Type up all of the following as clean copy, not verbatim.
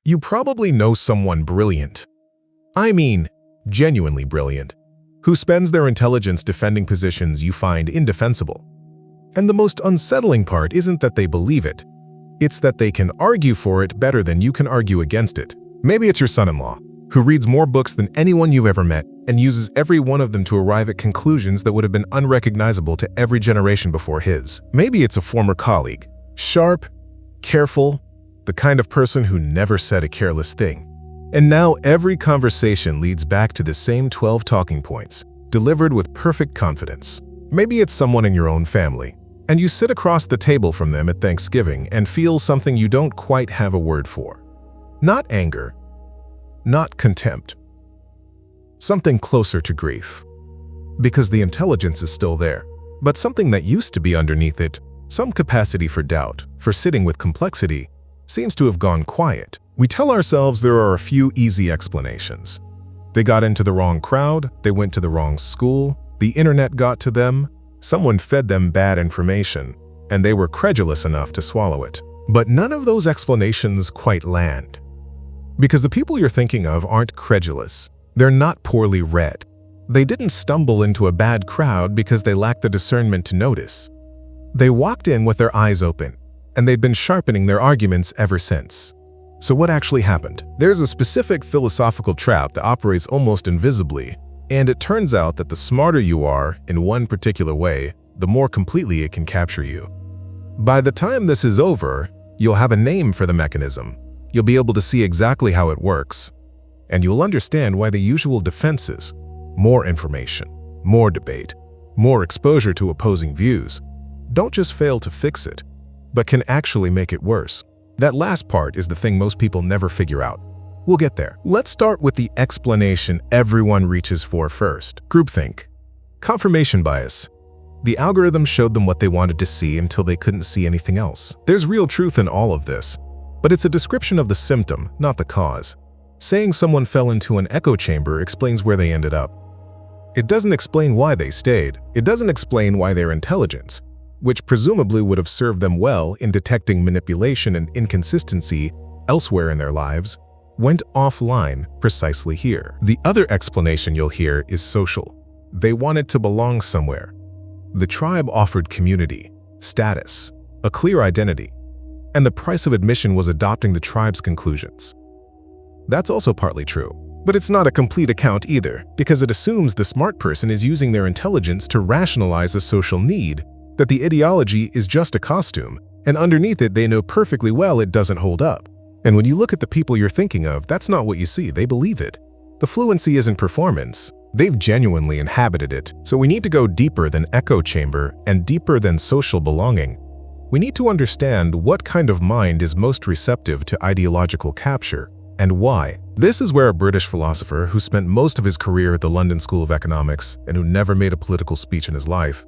You probably know someone brilliant. I mean, genuinely brilliant, who spends their intelligence defending positions you find indefensible. And the most unsettling part isn't that they believe it. It's that they can argue for it better than you can argue against it. Maybe it's your son-in-law, who reads more books than anyone you've ever met and uses every one of them to arrive at conclusions that would have been unrecognizable to every generation before his. Maybe it's a former colleague, sharp, careful, the kind of person who never said a careless thing. And now every conversation leads back to the same 12 talking points, delivered with perfect confidence. Maybe it's someone in your own family, and you sit across the table from them at Thanksgiving and feel something you don't quite have a word for. Not anger, not contempt. Something closer to grief. Because the intelligence is still there, but something that used to be underneath it, some capacity for doubt, for sitting with complexity, seems to have gone quiet. We tell ourselves there are a few easy explanations. They got into the wrong crowd, they went to the wrong school, the internet got to them, someone fed them bad information, and they were credulous enough to swallow it. But none of those explanations quite land. Because the people you're thinking of aren't credulous. They're not poorly read. They didn't stumble into a bad crowd because they lacked the discernment to notice. They walked in with their eyes open, and they'd been sharpening their arguments ever since. So what actually happened? There's a specific philosophical trap that operates almost invisibly, and it turns out that the smarter you are in one particular way, the more completely it can capture you. By the time this is over, you'll have a name for the mechanism. You'll be able to see exactly how it works, and you'll understand why the usual defenses, more information, more debate, more exposure to opposing views, don't just fail to fix it, but can actually make it worse. That last part is the thing most people never figure out. We'll get there. Let's start with the explanation everyone reaches for first. Groupthink. Confirmation bias. The algorithm showed them what they wanted to see until they couldn't see anything else. There's real truth in all of this, but it's a description of the symptom, not the cause. Saying someone fell into an echo chamber explains where they ended up. It doesn't explain why they stayed. It doesn't explain why their intelligence, which presumably would have served them well in detecting manipulation and inconsistency elsewhere in their lives, went offline precisely here. The other explanation you'll hear is social. They wanted to belong somewhere. The tribe offered community, status, a clear identity, and the price of admission was adopting the tribe's conclusions. That's also partly true, but it's not a complete account either, because it assumes the smart person is using their intelligence to rationalize a social need, that the ideology is just a costume, and underneath it they know perfectly well it doesn't hold up. And when you look at the people you're thinking of, that's not what you see, they believe it. The fluency isn't performance, they've genuinely inhabited it. So we need to go deeper than echo chamber and deeper than social belonging. We need to understand what kind of mind is most receptive to ideological capture, and why. This is where a British philosopher who spent most of his career at the London School of Economics and who never made a political speech in his life,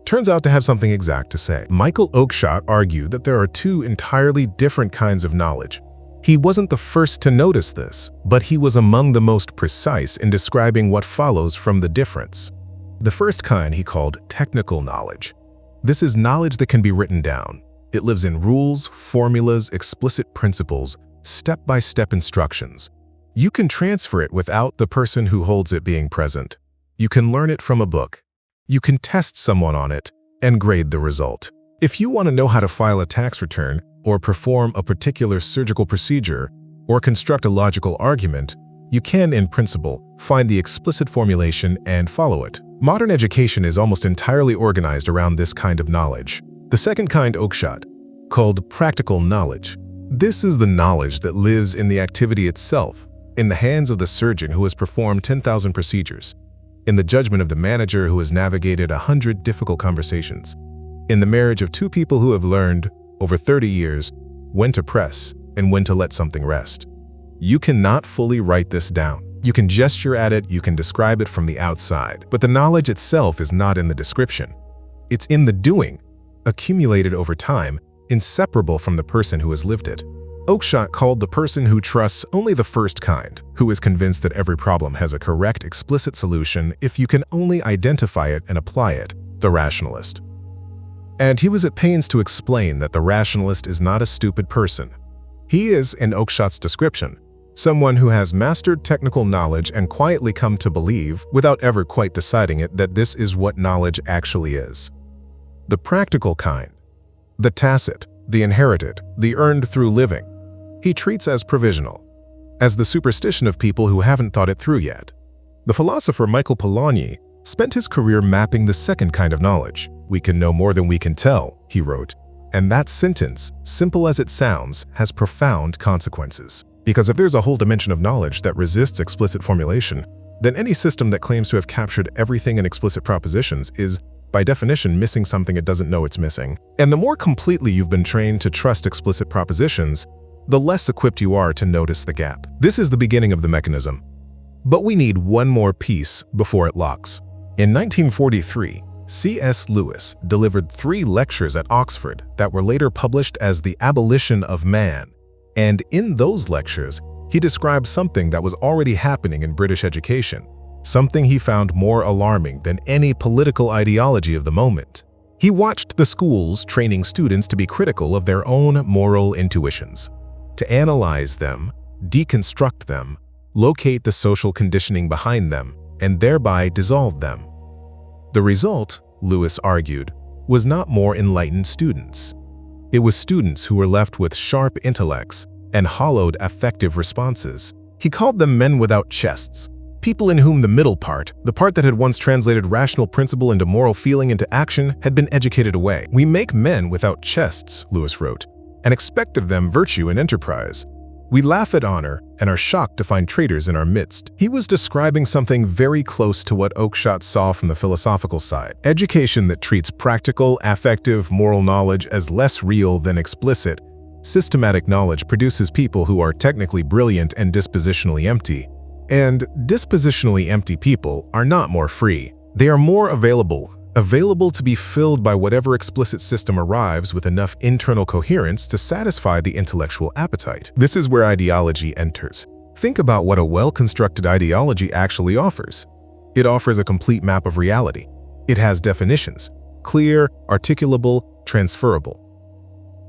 turns out to have something exact to say. Michael Oakeshott argued that there are two entirely different kinds of knowledge. He wasn't the first to notice this, but he was among the most precise in describing what follows from the difference. The first kind he called technical knowledge. This is knowledge that can be written down. It lives in rules, formulas, explicit principles, step-by-step instructions. You can transfer it without the person who holds it being present. You can learn it from a book. You can test someone on it and grade the result. If you want to know how to file a tax return, or perform a particular surgical procedure, or construct a logical argument, you can, in principle, find the explicit formulation and follow it. Modern education is almost entirely organized around this kind of knowledge. The second kind Oakeshott called practical knowledge. This is the knowledge that lives in the activity itself, in the hands of the surgeon who has performed 10,000 procedures, in the judgment of the manager who has navigated 100 difficult conversations, in the marriage of two people who have learned, over 30 years, when to press and when to let something rest. You cannot fully write this down. You can gesture at it, you can describe it from the outside, but the knowledge itself is not in the description. It's in the doing, accumulated over time, inseparable from the person who has lived it. Oakeshott called the person who trusts only the first kind, who is convinced that every problem has a correct, explicit solution if you can only identify it and apply it, the rationalist. And he was at pains to explain that the rationalist is not a stupid person. He is, in Oakeshott's description, someone who has mastered technical knowledge and quietly come to believe, without ever quite deciding it, that this is what knowledge actually is. The practical kind, the tacit, the inherited, the earned through living, he treats as provisional, as the superstition of people who haven't thought it through yet. The philosopher Michael Oakeshott spent his career mapping the second kind of knowledge. "We can know more than we can tell," he wrote. And that sentence, simple as it sounds, has profound consequences. Because if there's a whole dimension of knowledge that resists explicit formulation, then any system that claims to have captured everything in explicit propositions is, by definition, missing something it doesn't know it's missing. And the more completely you've been trained to trust explicit propositions, the less equipped you are to notice the gap. This is the beginning of the mechanism. But we need one more piece before it locks. In 1943, C.S. Lewis delivered 3 lectures at Oxford that were later published as The Abolition of Man. And in those lectures, he described something that was already happening in British education, something he found more alarming than any political ideology of the moment. He watched the schools training students to be critical of their own moral intuitions, to analyze them, deconstruct them, locate the social conditioning behind them, and thereby dissolve them. The result, Lewis argued, was not more enlightened students. It was students who were left with sharp intellects and hollowed affective responses. He called them men without chests, people in whom the middle part, the part that had once translated rational principle into moral feeling into action, had been educated away. "We make men without chests," Lewis wrote, "and expect of them virtue and enterprise. We laugh at honor and are shocked to find traitors in our midst." He was describing something very close to what Oakeshott saw from the philosophical side. Education that treats practical, affective, moral knowledge as less real than explicit, systematic knowledge produces people who are technically brilliant and dispositionally empty. And dispositionally empty people are not more free. They are more available to be filled by whatever explicit system arrives with enough internal coherence to satisfy the intellectual appetite. This is where ideology enters. Think about what a well-constructed ideology actually offers. It offers a complete map of reality. It has definitions, clear, articulable, transferable.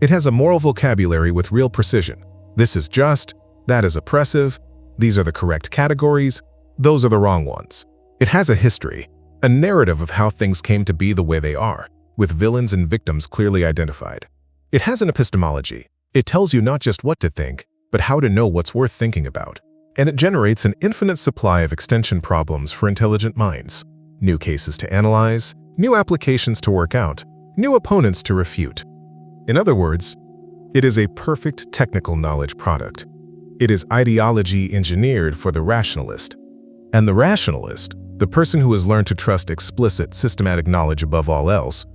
It has a moral vocabulary with real precision. This is just, that is oppressive, these are the correct categories, those are the wrong ones. It has a history, a narrative of how things came to be the way they are, with villains and victims clearly identified. It has an epistemology. It tells you not just what to think, but how to know what's worth thinking about. And it generates an infinite supply of extension problems for intelligent minds. New cases to analyze, new applications to work out, new opponents to refute. In other words, it is a perfect technical knowledge product. It is ideology engineered for the rationalist. And the rationalist, the person who has learned to trust explicit, systematic knowledge above all else,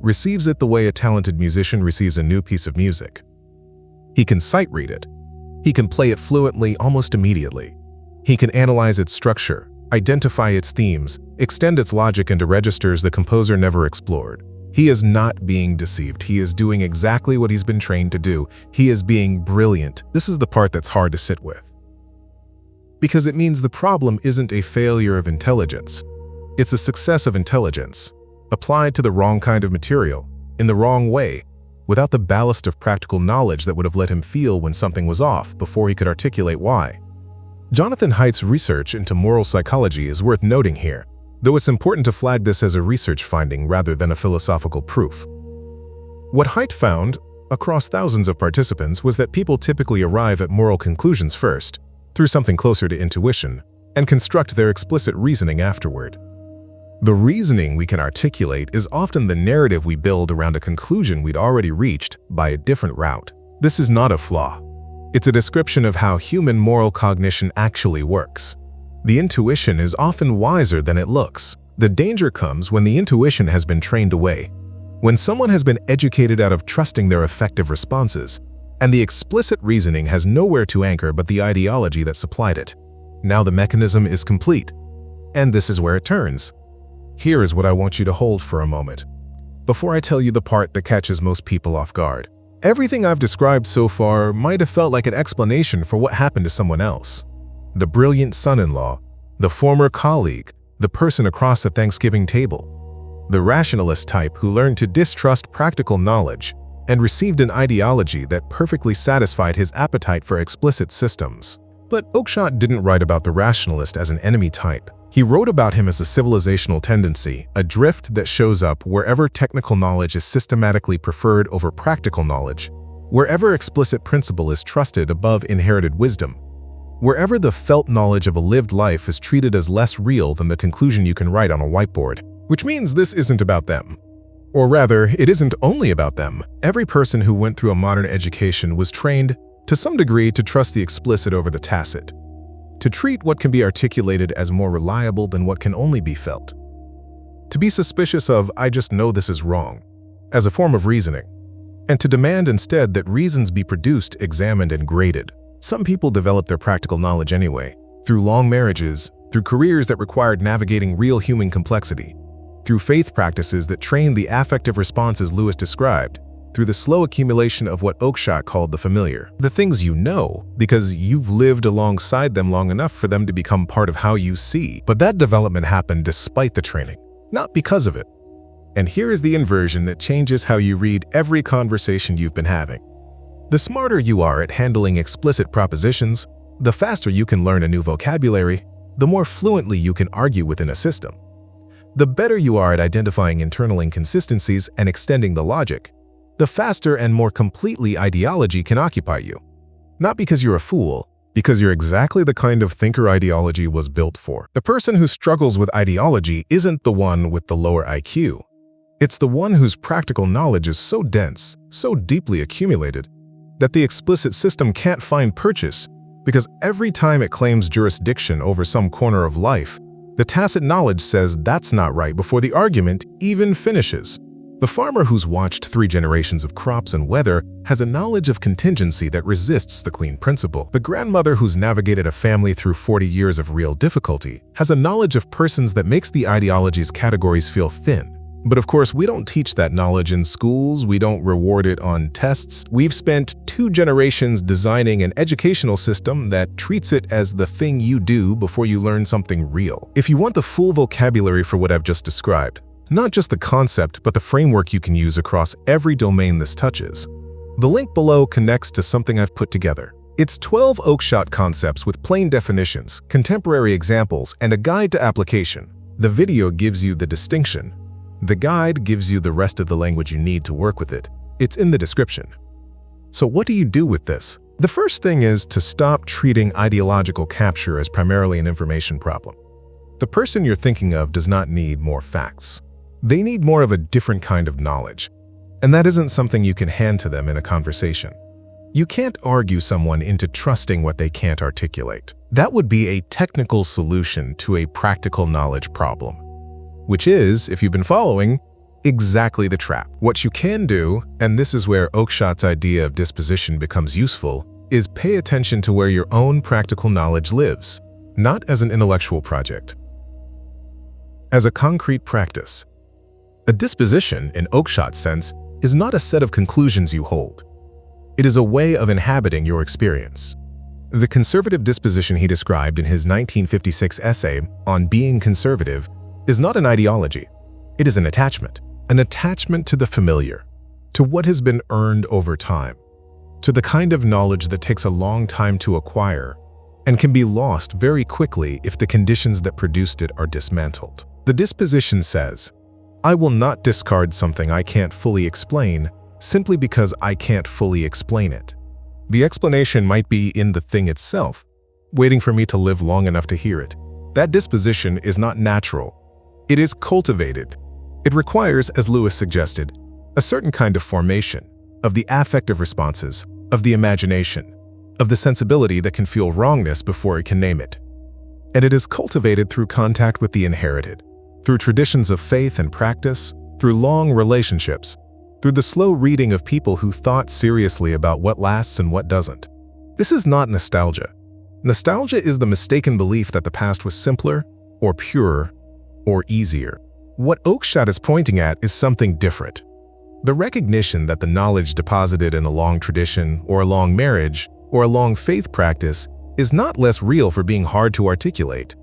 receives it the way a talented musician receives a new piece of music. He can sight read it. He can play it fluently almost immediately. He can analyze its structure, identify its themes, extend its logic into registers the composer never explored. He is not being deceived. He is doing exactly what he's been trained to do. He is being brilliant. This is the part that's hard to sit with. Because it means the problem isn't a failure of intelligence. It's a success of intelligence, applied to the wrong kind of material, in the wrong way, without the ballast of practical knowledge that would have let him feel when something was off before he could articulate why. Jonathan Haidt's research into moral psychology is worth noting here, though it's important to flag this as a research finding rather than a philosophical proof. What Haidt found, across thousands of participants, was that people typically arrive at moral conclusions first, through something closer to intuition, and construct their explicit reasoning afterward. The reasoning we can articulate is often the narrative we build around a conclusion we'd already reached by a different route. This is not a flaw. It's a description of how human moral cognition actually works. The intuition is often wiser than it looks. The danger comes when the intuition has been trained away, when someone has been educated out of trusting their effective responses, and the explicit reasoning has nowhere to anchor but the ideology that supplied it. Now the mechanism is complete, and this is where it turns. Here is what I want you to hold for a moment, before I tell you the part that catches most people off guard. Everything I've described so far might have felt like an explanation for what happened to someone else. The brilliant son-in-law, the former colleague, the person across the Thanksgiving table, the rationalist type who learned to distrust practical knowledge and received an ideology that perfectly satisfied his appetite for explicit systems. But Oakeshott didn't write about the rationalist as an enemy type. He wrote about him as a civilizational tendency, a drift that shows up wherever technical knowledge is systematically preferred over practical knowledge, wherever explicit principle is trusted above inherited wisdom, wherever the felt knowledge of a lived life is treated as less real than the conclusion you can write on a whiteboard. Which means this isn't about them. Or rather, it isn't only about them. Every person who went through a modern education was trained, to some degree, to trust the explicit over the tacit, to treat what can be articulated as more reliable than what can only be felt, to be suspicious of "I just know this is wrong" as a form of reasoning, and to demand instead that reasons be produced, examined, and graded. Some people develop their practical knowledge anyway, through long marriages, through careers that required navigating real human complexity, through faith practices that trained the affective responses Lewis described, through the slow accumulation of what Oakeshott called the familiar. The things you know, because you've lived alongside them long enough for them to become part of how you see. But that development happened despite the training, not because of it. And here is the inversion that changes how you read every conversation you've been having. The smarter you are at handling explicit propositions, the faster you can learn a new vocabulary, the more fluently you can argue within a system. The better you are at identifying internal inconsistencies and extending the logic, the faster and more completely ideology can occupy you. Not because you're a fool, because you're exactly the kind of thinker ideology was built for. The person who struggles with ideology isn't the one with the lower IQ. It's the one whose practical knowledge is so dense, so deeply accumulated, that the explicit system can't find purchase, because every time it claims jurisdiction over some corner of life, the tacit knowledge says that's not right before the argument even finishes. The farmer who's watched 3 generations of crops and weather has a knowledge of contingency that resists the clean principle. The grandmother who's navigated a family through 40 years of real difficulty has a knowledge of persons that makes the ideology's categories feel thin. But of course, we don't teach that knowledge in schools, we don't reward it on tests. We've spent 2 generations designing an educational system that treats it as the thing you do before you learn something real. If you want the full vocabulary for what I've just described, not just the concept, but the framework you can use across every domain this touches, the link below connects to something I've put together. It's 12 Oakeshott concepts with plain definitions, contemporary examples, and a guide to application. The video gives you the distinction. The guide gives you the rest of the language you need to work with it. It's in the description. So what do you do with this? The first thing is to stop treating ideological capture as primarily an information problem. The person you're thinking of does not need more facts. They need more of a different kind of knowledge. And that isn't something you can hand to them in a conversation. You can't argue someone into trusting what they can't articulate. That would be a technical solution to a practical knowledge problem, which is, if you've been following, exactly the trap. What you can do, and this is where Oakeshott's idea of disposition becomes useful, is pay attention to where your own practical knowledge lives, not as an intellectual project, as a concrete practice. A disposition, in Oakeshott's sense, is not a set of conclusions you hold. It is a way of inhabiting your experience. The conservative disposition he described in his 1956 essay on being conservative is not an ideology. It is an attachment to the familiar, to what has been earned over time, to the kind of knowledge that takes a long time to acquire and can be lost very quickly if the conditions that produced it are dismantled. The disposition says, I will not discard something I can't fully explain simply because I can't fully explain it. The explanation might be in the thing itself, waiting for me to live long enough to hear it. That disposition is not natural. It is cultivated. It requires, as Lewis suggested, a certain kind of formation, of the affective responses, of the imagination, of the sensibility that can feel wrongness before it can name it. And it is cultivated through contact with the inherited, through traditions of faith and practice, through long relationships, through the slow reading of people who thought seriously about what lasts and what doesn't. This is not nostalgia. Nostalgia is the mistaken belief that the past was simpler, or purer, or easier. What Oakeshott is pointing at is something different. The recognition that the knowledge deposited in a long tradition, or a long marriage, or a long faith practice is not less real for being hard to articulate.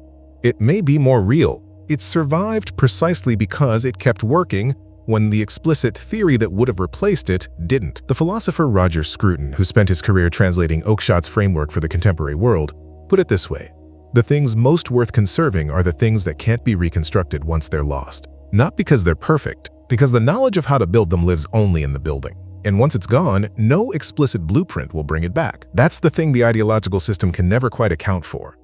It may be more real. It survived precisely because it kept working when the explicit theory that would have replaced it didn't. The philosopher Roger Scruton, who spent his career translating Oakeshott's framework for the contemporary world, put it this way: the things most worth conserving are the things that can't be reconstructed once they're lost. Not because they're perfect, because the knowledge of how to build them lives only in the building. And once it's gone, no explicit blueprint will bring it back. That's the thing the ideological system can never quite account for.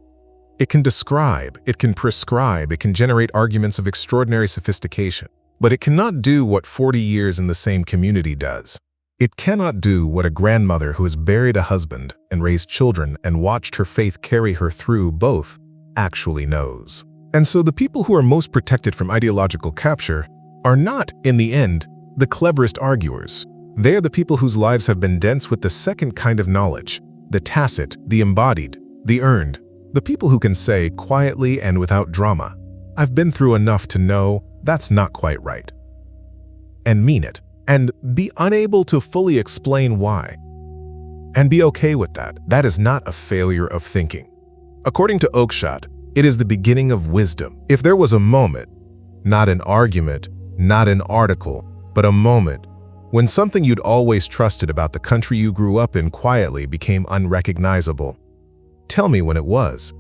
It can describe, it can prescribe, it can generate arguments of extraordinary sophistication. But it cannot do what 40 years in the same community does. It cannot do what a grandmother who has buried a husband and raised children and watched her faith carry her through both actually knows. And so the people who are most protected from ideological capture are not, in the end, the cleverest arguers. They are the people whose lives have been dense with the second kind of knowledge, the tacit, the embodied, the earned. The people who can say, quietly and without drama, "I've been through enough to know that's not quite right," and mean it, and be unable to fully explain why, and be okay with that. That is not a failure of thinking. According to Oakeshott, it is the beginning of wisdom. If there was a moment, not an argument, not an article, but a moment, when something you'd always trusted about the country you grew up in quietly became unrecognizable, tell me when it was.